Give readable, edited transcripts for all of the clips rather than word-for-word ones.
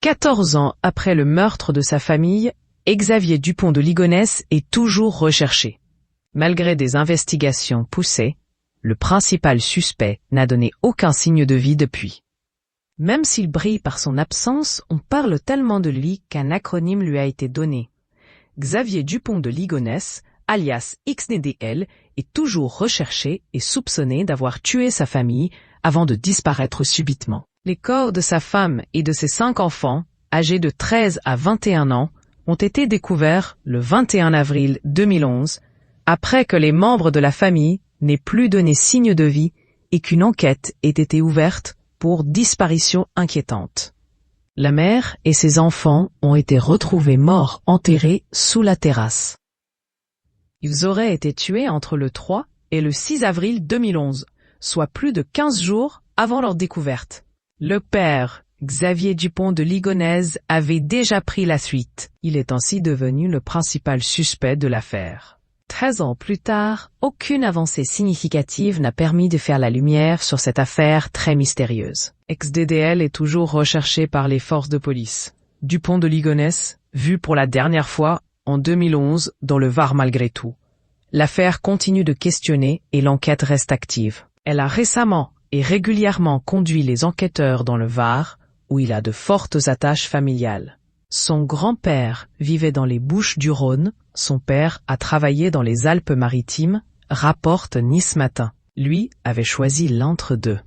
14 ans après le meurtre de sa famille, Xavier Dupont de Ligonnès est toujours recherché. Malgré des investigations poussées, le principal suspect n'a donné aucun signe de vie depuis. Même s'il brille par son absence, on parle tellement de lui qu'un acronyme lui a été donné. Xavier Dupont de Ligonnès, alias XNDL, est toujours recherché et soupçonné d'avoir tué sa famille avant de disparaître subitement. Les corps de sa femme et de ses 5 enfants, âgés de 13 à 21 ans, ont été découverts le 21 avril 2011, après que les membres de la famille n'aient plus donné signe de vie et qu'une enquête ait été ouverte pour disparition inquiétante. La mère et ses enfants ont été retrouvés morts enterrés sous la terrasse. Ils auraient été tués entre le 3 et le 6 avril 2011, soit plus de 15 jours avant leur découverte. Le père, Xavier Dupont de Ligonnès, avait déjà pris la suite. Il est ainsi devenu le principal suspect de l'affaire. 13 ans plus tard, aucune avancée significative n'a permis de faire la lumière sur cette affaire très mystérieuse. XDDL est toujours recherché par les forces de police. Dupont de Ligonnès, vu pour la dernière fois en 2011 dans le Var malgré tout. L'affaire continue de questionner et l'enquête reste active. Elle a récemment et régulièrement conduit les enquêteurs dans le Var, où il a de fortes attaches familiales. Son grand-père vivait dans les Bouches-du-Rhône, son père a travaillé dans les Alpes-Maritimes, rapporte Nice Matin. Lui avait choisi l'entre-deux,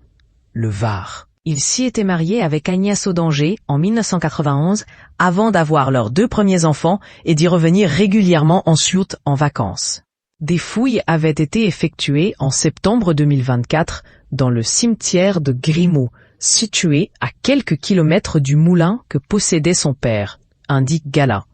le Var. Il s'y était marié avec Agnès Audanger en 1991 avant d'avoir leurs 2 premiers enfants et d'y revenir régulièrement ensuite en vacances. Des fouilles avaient été effectuées en septembre 2024 dans le cimetière de Grimaud, situé à quelques kilomètres du moulin que possédait son père, indique Gala,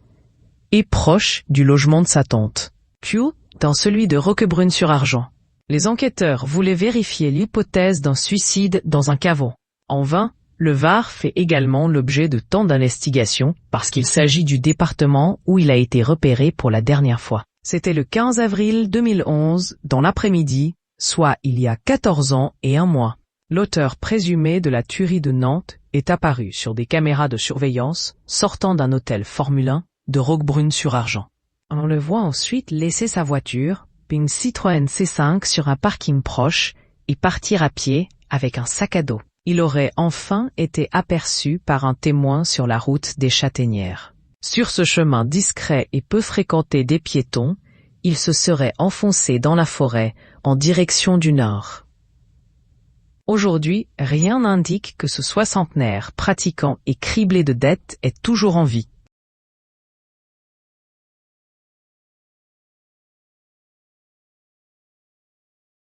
et proche du logement de sa tante, puis dans celui de Roquebrune-sur-Argent. Les enquêteurs voulaient vérifier l'hypothèse d'un suicide dans un caveau. En vain, le Var fait également l'objet de tant d'investigations parce qu'il s'agit du département où il a été repéré pour la dernière fois. C'était le 15 avril 2011, dans l'après-midi, soit il y a 14 ans et 1 mois. L'auteur présumé de la tuerie de Nantes est apparu sur des caméras de surveillance sortant d'un hôtel Formule 1 de Roquebrune-sur-Argent. On le voit ensuite laisser sa voiture, une Citroën C5 sur un parking proche et partir à pied avec un sac à dos. Il aurait enfin été aperçu par un témoin sur la route des Châtaignières. Sur ce chemin discret et peu fréquenté des piétons, il se serait enfoncé dans la forêt en direction du nord. Aujourd'hui, rien n'indique que ce soixantenaire pratiquant et criblé de dettes est toujours en vie.